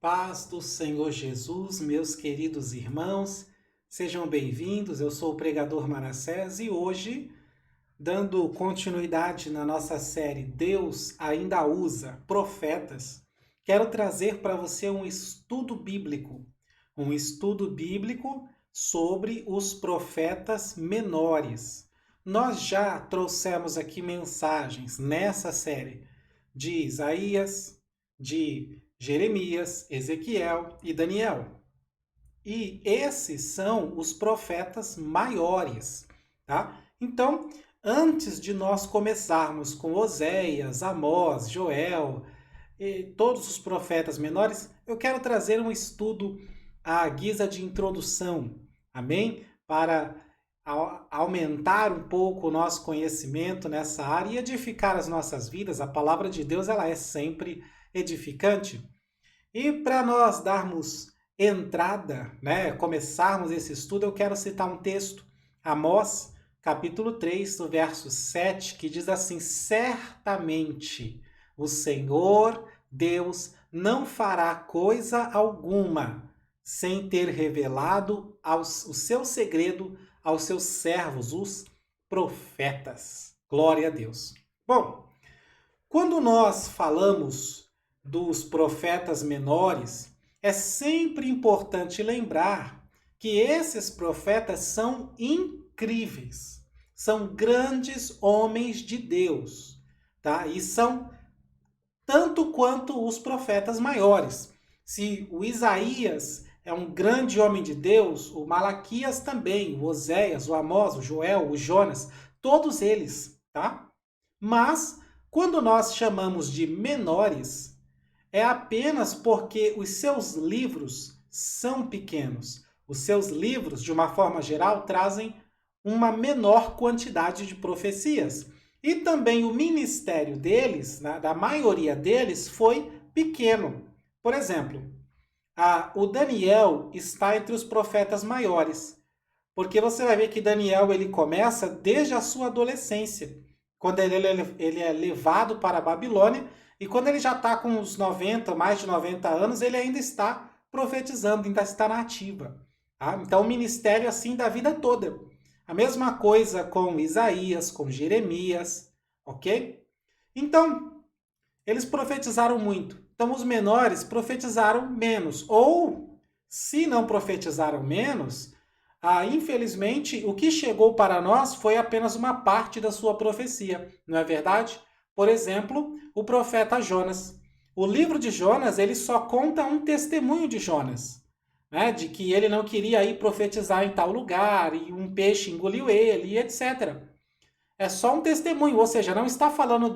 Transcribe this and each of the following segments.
Paz do Senhor Jesus, meus queridos irmãos, sejam bem-vindos. Eu sou o pregador Manassés e hoje, dando continuidade na nossa série Deus ainda usa profetas, quero trazer para você um estudo bíblico sobre os profetas menores. Nós já trouxemos aqui mensagens nessa série de Isaías, de Jeremias, Ezequiel e Daniel. E esses são os profetas maiores, tá? Então, antes de nós começarmos com Oséias, Amós, Joel e todos os profetas menores, eu quero trazer um estudo à guisa de introdução, amém? Para aumentar um pouco o nosso conhecimento nessa área e edificar as nossas vidas. A palavra de Deus, ela é sempre edificante. E para nós darmos entrada, começarmos esse estudo, eu quero citar um texto, Amós, capítulo 3, do verso 7, que diz assim: certamente o Senhor Deus não fará coisa alguma sem ter revelado o seu segredo aos seus servos, os profetas. Glória a Deus. Bom, quando nós falamos dos profetas menores, é sempre importante lembrar que esses profetas são incríveis, são grandes homens de Deus, tá? E são tanto quanto os profetas maiores. Se o Isaías é um grande homem de Deus, o Malaquias também, o Oséias, o Amós, o Joel, o Jonas, todos eles, tá? Mas quando nós chamamos de menores, é apenas porque os seus livros são pequenos. Os seus livros, de uma forma geral, trazem uma menor quantidade de profecias. E também o ministério deles, da maioria deles, foi pequeno. Por exemplo, o Daniel está entre os profetas maiores, porque você vai ver que Daniel ele começa desde a sua adolescência, quando ele é levado para a Babilônia, e quando ele já está com uns 90, mais de 90 anos, ele ainda está profetizando, ainda está na ativa. Tá? Então, o ministério assim da vida toda. A mesma coisa com Isaías, com Jeremias, ok? Então, eles profetizaram muito. Então, os menores profetizaram menos. Ou, se não profetizaram menos, infelizmente, o que chegou para nós foi apenas uma parte da sua profecia, não é verdade? Por exemplo, o profeta Jonas. O livro de Jonas, ele só conta um testemunho de Jonas, né? De que ele não queria ir profetizar em tal lugar, e um peixe engoliu ele, e etc. É só um testemunho, ou seja, não está falando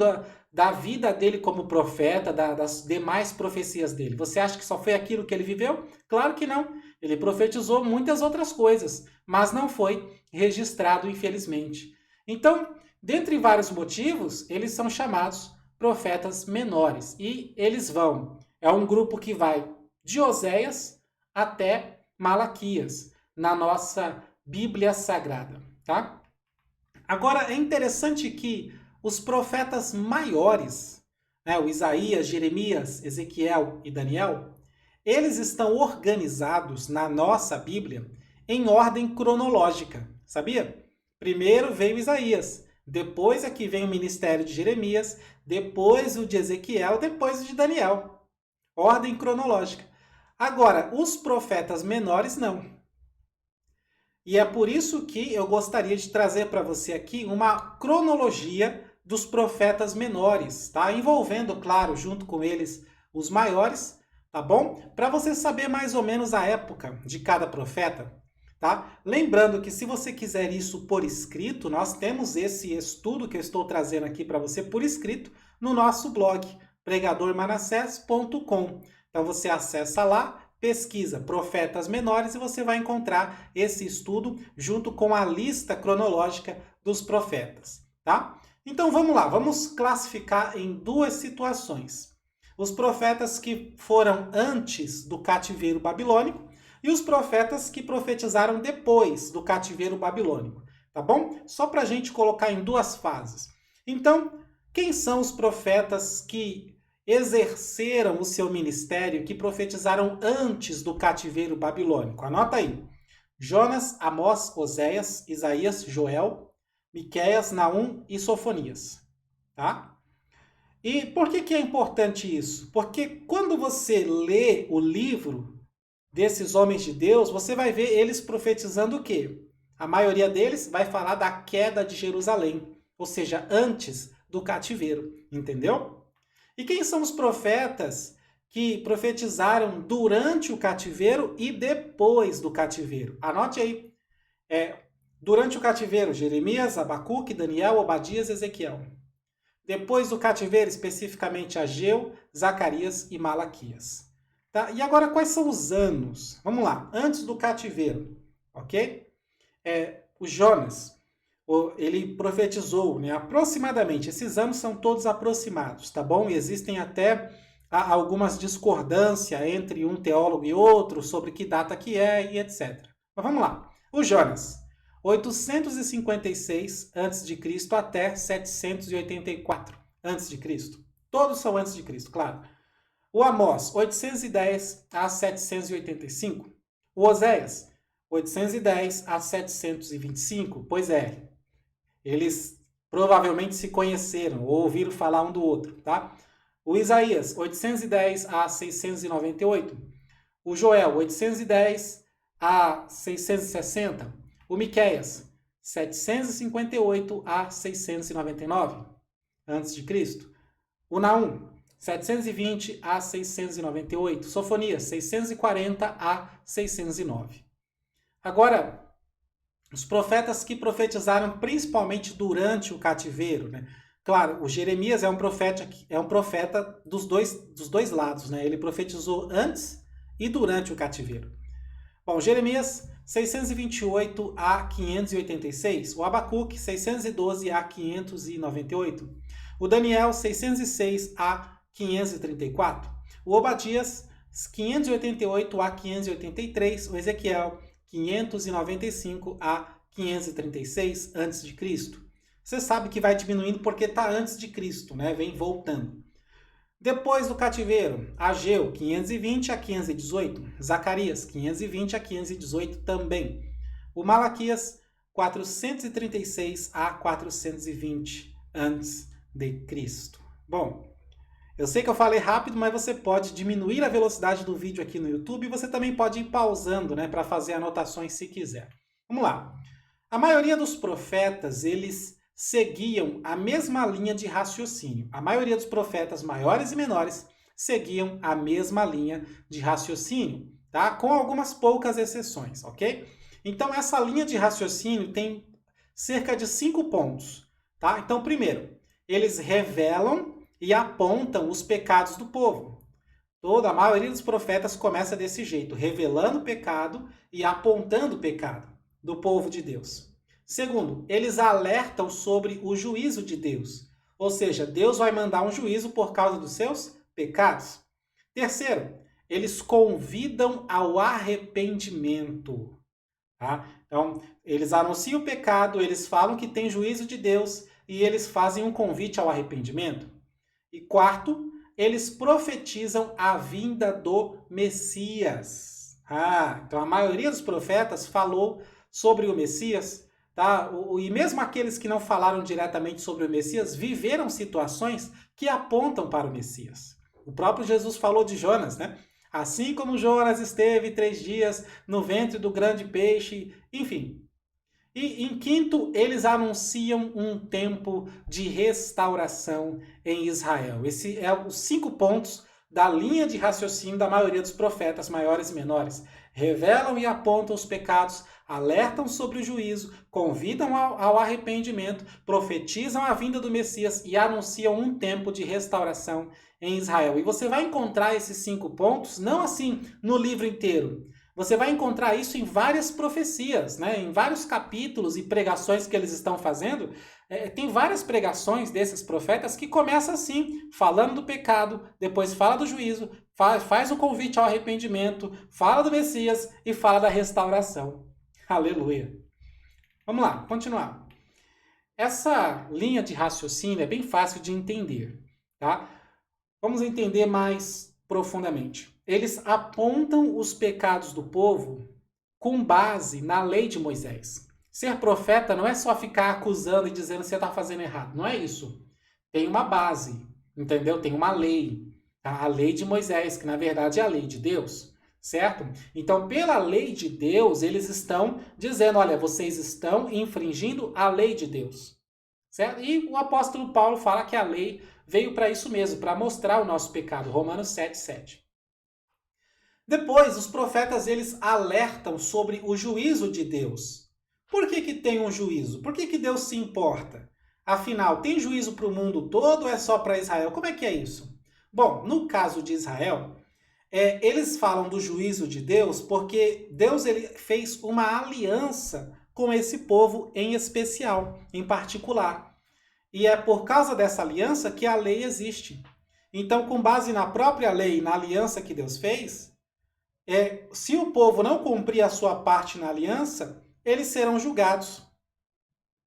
da vida dele como profeta, das demais profecias dele. Você acha que só foi aquilo que ele viveu? Claro que não. Ele profetizou muitas outras coisas, mas não foi registrado, infelizmente. Então, dentre vários motivos, eles são chamados profetas menores. E eles vão. É um grupo que vai de Oséias até Malaquias, na nossa Bíblia Sagrada, tá? Agora, é interessante que os profetas maiores, o Isaías, Jeremias, Ezequiel e Daniel, eles estão organizados na nossa Bíblia em ordem cronológica, sabia? Primeiro veio Isaías, depois aqui vem o ministério de Jeremias, depois o de Ezequiel, depois o de Daniel. Ordem cronológica. Agora, os profetas menores não. E é por isso que eu gostaria de trazer para você aqui uma cronologia dos profetas menores, tá? Envolvendo, claro, junto com eles os maiores, tá bom? Para você saber mais ou menos a época de cada profeta, tá? Lembrando que se você quiser isso por escrito, nós temos esse estudo que eu estou trazendo aqui para você por escrito no nosso blog, pregadormanassés.com. Então você acessa lá, pesquisa profetas menores e você vai encontrar esse estudo junto com a lista cronológica dos profetas, tá? Então vamos lá, vamos classificar em duas situações. Os profetas que foram antes do cativeiro babilônico e os profetas que profetizaram depois do cativeiro babilônico, tá bom? Só para a gente colocar em duas fases. Então, quem são os profetas que exerceram o seu ministério que profetizaram antes do cativeiro babilônico. Anota aí. Jonas, Amós, Oséias, Isaías, Joel, Miqueias, Naum e Sofonias. Tá? E por que é importante isso? Porque quando você lê o livro desses homens de Deus, você vai ver eles profetizando o quê? A maioria deles vai falar da queda de Jerusalém, ou seja, antes do cativeiro, entendeu? E quem são os profetas que profetizaram durante o cativeiro e depois do cativeiro? Anote aí. Durante o cativeiro, Jeremias, Abacuque, Daniel, Obadias, Ezequiel. Depois do cativeiro, especificamente Ageu, Zacarias e Malaquias. Tá? E agora, quais são os anos? Vamos lá, antes do cativeiro, ok? O Jonas, ele profetizou, né, aproximadamente, esses anos são todos aproximados, tá bom? E existem até algumas discordâncias entre um teólogo e outro sobre que data que é e etc. Mas vamos lá. O Jonas, 856 a.C. até 784 a.C. Todos são antes de Cristo, claro. O Amós, 810 a 785. O Oséias, 810 a 725. Pois é, eles provavelmente se conheceram ou ouviram falar um do outro, tá? O Isaías, 810 a 698. O Joel, 810 a 660. O Miqueias, 758 a 699 a.C. O Naum, 720 a 698. Sofonias, 640 a 609. Agora, os profetas que profetizaram principalmente durante o cativeiro, né? Claro, o Jeremias é um profeta dos dois lados, né? Ele profetizou antes e durante o cativeiro. Bom, Jeremias, 628 a 586. O Abacuque, 612 a 598. O Daniel, 606 a 534. O Obadias, 588 a 583. O Ezequiel, 595 a 536 a.C. Você sabe que vai diminuindo porque está antes de Cristo, né? Vem voltando. Depois do cativeiro, Ageu, 520 a 518. Zacarias, 520 a 518 também. O Malaquias, 436 a 420 antes de Cristo. Bom, eu sei que eu falei rápido, mas você pode diminuir a velocidade do vídeo aqui no YouTube e você também pode ir pausando, né, para fazer anotações se quiser. Vamos lá. A maioria dos profetas, eles seguiam a mesma linha de raciocínio. A maioria dos profetas maiores e menores seguiam a mesma linha de raciocínio, tá? Com algumas poucas exceções, ok? Então, essa linha de raciocínio tem cerca de 5 pontos, tá? Então, primeiro, eles revelam e apontam os pecados do povo. A maioria dos profetas começa desse jeito, revelando o pecado e apontando o pecado do povo de Deus. Segundo, eles alertam sobre o juízo de Deus. Ou seja, Deus vai mandar um juízo por causa dos seus pecados. Terceiro, eles convidam ao arrependimento. Tá? Então, eles anunciam o pecado, eles falam que tem juízo de Deus e eles fazem um convite ao arrependimento. E quarto, eles profetizam a vinda do Messias. Então a maioria dos profetas falou sobre o Messias, tá? E mesmo aqueles que não falaram diretamente sobre o Messias viveram situações que apontam para o Messias. O próprio Jesus falou de Jonas, né? Assim como Jonas esteve 3 dias no ventre do grande peixe, enfim. E em quinto, eles anunciam um tempo de restauração em Israel. Esse é os 5 pontos da linha de raciocínio da maioria dos profetas, maiores e menores. Revelam e apontam os pecados, alertam sobre o juízo, convidam ao arrependimento, profetizam a vinda do Messias e anunciam um tempo de restauração em Israel. E você vai encontrar esses 5 pontos, não assim no livro inteiro. Você vai encontrar isso em várias profecias, né? Em vários capítulos e pregações que eles estão fazendo. Tem várias pregações desses profetas que começam assim, falando do pecado, depois fala do juízo, faz o convite ao arrependimento, fala do Messias e fala da restauração. Aleluia. Vamos lá, continuar. Essa linha de raciocínio é bem fácil de entender, tá? Vamos entender mais profundamente. Eles apontam os pecados do povo com base na lei de Moisés. Ser profeta não é só ficar acusando e dizendo que você está fazendo errado. Não é isso. Tem uma base, entendeu? Tem uma lei. Tá? A lei de Moisés, que na verdade é a lei de Deus. Certo? Então, pela lei de Deus, eles estão dizendo, olha, vocês estão infringindo a lei de Deus. Certo? E o apóstolo Paulo fala que a lei veio para isso mesmo, para mostrar o nosso pecado. Romanos 7:7. Depois, os profetas eles alertam sobre o juízo de Deus. Por que tem um juízo? Por que Deus se importa? Afinal, tem juízo para o mundo todo ou é só para Israel? Como é que é isso? Bom, no caso de Israel, eles falam do juízo de Deus porque Deus ele fez uma aliança com esse povo em especial, em particular. E é por causa dessa aliança que a lei existe. Então, com base na própria lei, na aliança que Deus fez, se o povo não cumprir a sua parte na aliança, eles serão julgados.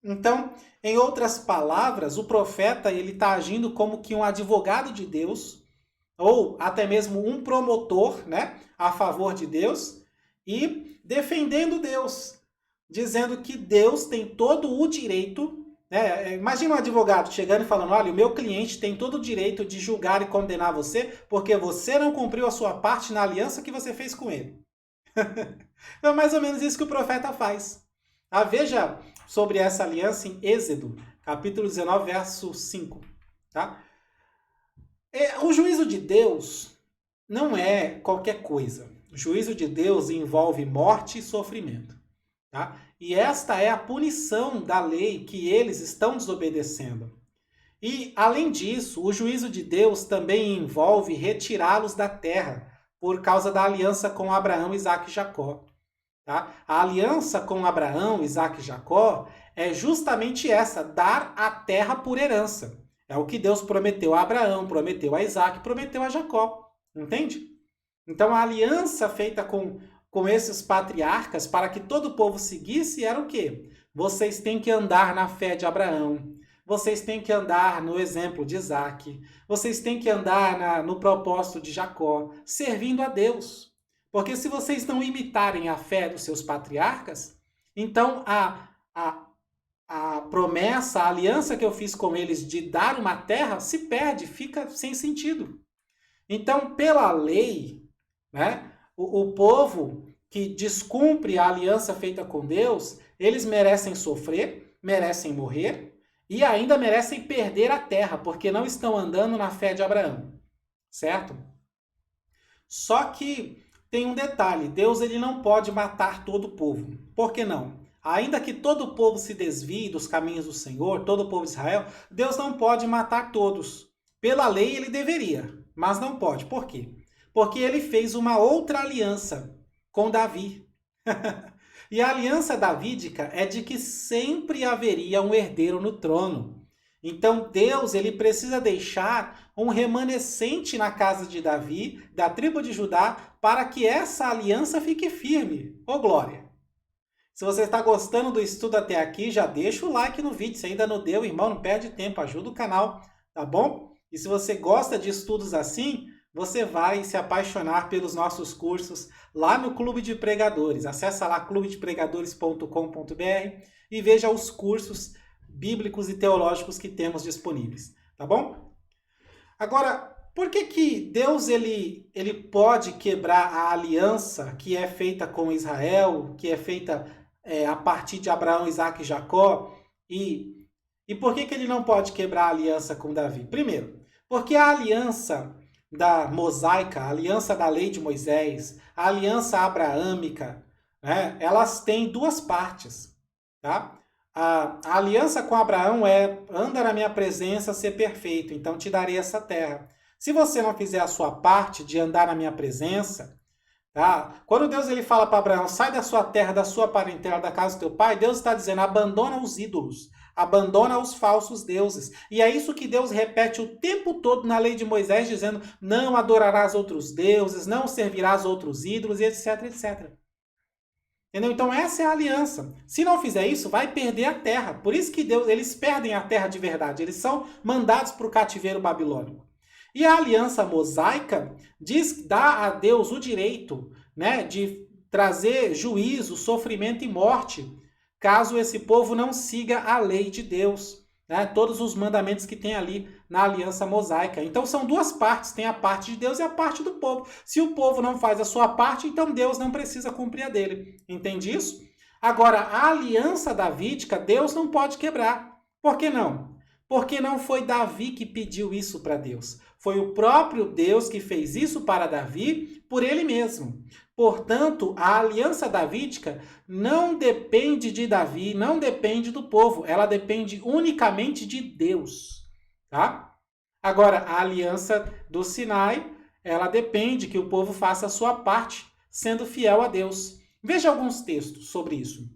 Então, em outras palavras, o profeta ele está agindo como que um advogado de Deus, ou até mesmo um promotor, né, a favor de Deus, e defendendo Deus, dizendo que Deus tem todo o direito. Imagina um advogado chegando e falando, olha, o meu cliente tem todo o direito de julgar e condenar você porque você não cumpriu a sua parte na aliança que você fez com ele. É mais ou menos isso que o profeta faz. Veja sobre essa aliança em Êxodo, capítulo 19, verso 5. Tá? O juízo de Deus não é qualquer coisa. O juízo de Deus envolve morte e sofrimento. Tá? E esta é a punição da lei que eles estão desobedecendo. E, além disso, o juízo de Deus também envolve retirá-los da terra por causa da aliança com Abraão, Isaque e Jacó. Tá? A aliança com Abraão, Isaque e Jacó é justamente essa, dar a terra por herança. É o que Deus prometeu a Abraão, prometeu a Isaque, prometeu a Jacó. Entende? Então, a aliança feita com esses patriarcas para que todo o povo seguisse era o quê? Vocês têm que andar na fé de Abraão. Vocês têm que andar no exemplo de Isaque. Vocês têm que andar no propósito de Jacó, servindo a Deus. Porque se vocês não imitarem a fé dos seus patriarcas, então a promessa, a aliança que eu fiz com eles de dar uma terra se perde, fica sem sentido. Então, pela lei, né, o povo que descumpre a aliança feita com Deus, eles merecem sofrer, merecem morrer e ainda merecem perder a terra, porque não estão andando na fé de Abraão, certo? Só que tem um detalhe, Deus ele não pode matar todo o povo. Por que não? Ainda que todo o povo se desvie dos caminhos do Senhor, todo o povo de Israel, Deus não pode matar todos. Pela lei ele deveria, mas não pode. Por quê? Porque ele fez uma outra aliança com Davi. E a aliança davídica é de que sempre haveria um herdeiro no trono. Então Deus ele precisa deixar um remanescente na casa de Davi, da tribo de Judá, para que essa aliança fique firme. Ô glória! Se você está gostando do estudo até aqui, já deixa o like no vídeo. Se ainda não deu, irmão, não perde tempo, ajuda o canal, tá bom? E se você gosta de estudos assim, você vai se apaixonar pelos nossos cursos lá no Clube de Pregadores. Acesse lá clubedepregadores.com.br e veja os cursos bíblicos e teológicos que temos disponíveis, tá bom? Agora, por que Deus ele pode quebrar a aliança que é feita com Israel, que é feita a partir de Abraão, Isaque e Jacó, e por que ele não pode quebrar a aliança com Davi? Primeiro, porque a aliança da mosaica, a aliança da lei de Moisés, a aliança abraâmica, né, elas têm duas partes, tá? A aliança com Abraão anda na minha presença, ser perfeito, então te darei essa terra. Se você não fizer a sua parte de andar na minha presença, tá? Quando Deus ele fala para Abraão, sai da sua terra, da sua parentela, da casa do teu pai, Deus está dizendo, abandona os ídolos, abandona os falsos deuses. E é isso que Deus repete o tempo todo na lei de Moisés, dizendo, não adorarás outros deuses, não servirás outros ídolos, e etc, etc. Entendeu? Então essa é a aliança. Se não fizer isso, vai perder a terra. Por isso que eles perdem a terra de verdade. Eles são mandados para o cativeiro babilônico. E a aliança mosaica dá a Deus o direito, né, de trazer juízo, sofrimento e morte, caso esse povo não siga a lei de Deus, né, todos os mandamentos que tem ali na aliança mosaica. Então são duas partes, tem a parte de Deus e a parte do povo. Se o povo não faz a sua parte, então Deus não precisa cumprir a dele. Entende isso? Agora, a aliança davídica, Deus não pode quebrar. Por que não? Porque não foi Davi que pediu isso para Deus. Foi o próprio Deus que fez isso para Davi por ele mesmo. Portanto, a aliança davídica não depende de Davi, não depende do povo. Ela depende unicamente de Deus. Tá? Agora, a aliança do Sinai, ela depende que o povo faça a sua parte, sendo fiel a Deus. Veja alguns textos sobre isso.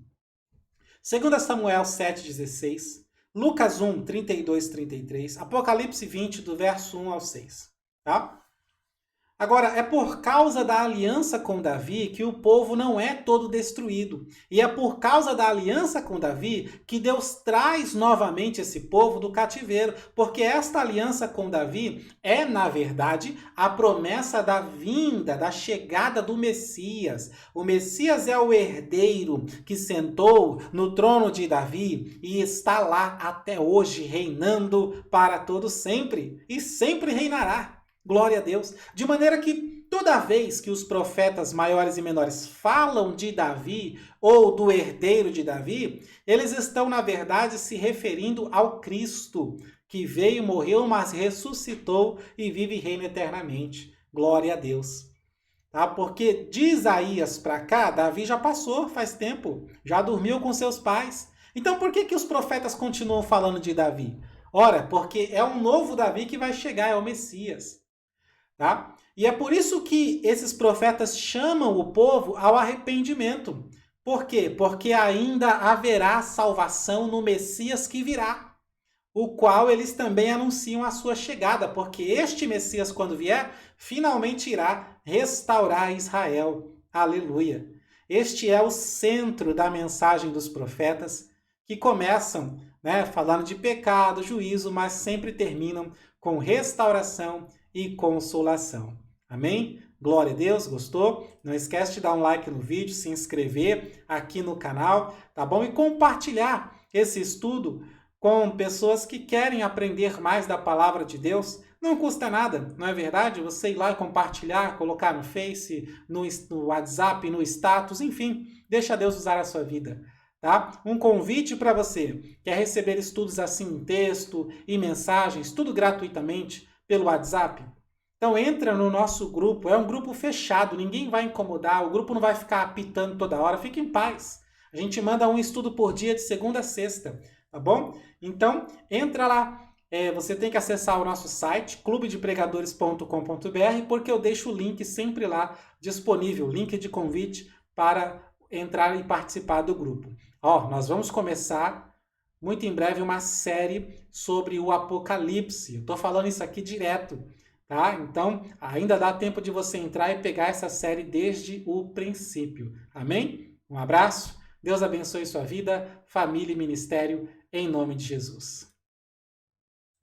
2 Samuel 7,16, Lucas 1, 32, 33, Apocalipse 20, do verso 1 ao 6. Tá? Agora, é por causa da aliança com Davi que o povo não é todo destruído. E é por causa da aliança com Davi que Deus traz novamente esse povo do cativeiro. Porque esta aliança com Davi é, na verdade, a promessa da vinda, da chegada do Messias. O Messias é o herdeiro que sentou no trono de Davi e está lá até hoje, reinando para todo sempre. E sempre reinará. Glória a Deus. De maneira que toda vez que os profetas maiores e menores falam de Davi ou do herdeiro de Davi, eles estão, na verdade, se referindo ao Cristo, que veio, morreu, mas ressuscitou e vive e reina eternamente. Glória a Deus. Tá? Porque de Isaías para cá, Davi já passou faz tempo, já dormiu com seus pais. Então por que os profetas continuam falando de Davi? Ora, porque é um novo Davi que vai chegar, é o Messias. Tá? E é por isso que esses profetas chamam o povo ao arrependimento. Por quê? Porque ainda haverá salvação no Messias que virá, o qual eles também anunciam a sua chegada, porque este Messias, quando vier, finalmente irá restaurar Israel. Aleluia! Este é o centro da mensagem dos profetas, que começam, né, falando de pecado, juízo, mas sempre terminam com restauração e consolação. Amém? Glória a Deus, gostou? Não esquece de dar um like no vídeo, se inscrever aqui no canal, tá bom? E compartilhar esse estudo com pessoas que querem aprender mais da palavra de Deus. Não custa nada, não é verdade? Você ir lá e compartilhar, colocar no Face, no WhatsApp, no status, enfim, deixa Deus usar a sua vida. Tá? Um convite para você, quer receber estudos assim em texto e mensagens, tudo gratuitamente, pelo WhatsApp? Então entra no nosso grupo, é um grupo fechado, ninguém vai incomodar, o grupo não vai ficar apitando toda hora, fique em paz. A gente manda um estudo por dia de segunda a sexta, tá bom? Então entra lá, você tem que acessar o nosso site, clubedepregadores.com.br, porque eu deixo o link sempre lá disponível, link de convite para entrar e participar do grupo. Ó, nós vamos começar muito em breve uma série sobre o Apocalipse. Eu estou falando isso aqui direto, tá? Então, ainda dá tempo de você entrar e pegar essa série desde o princípio. Amém? Um abraço, Deus abençoe sua vida, família e ministério, em nome de Jesus.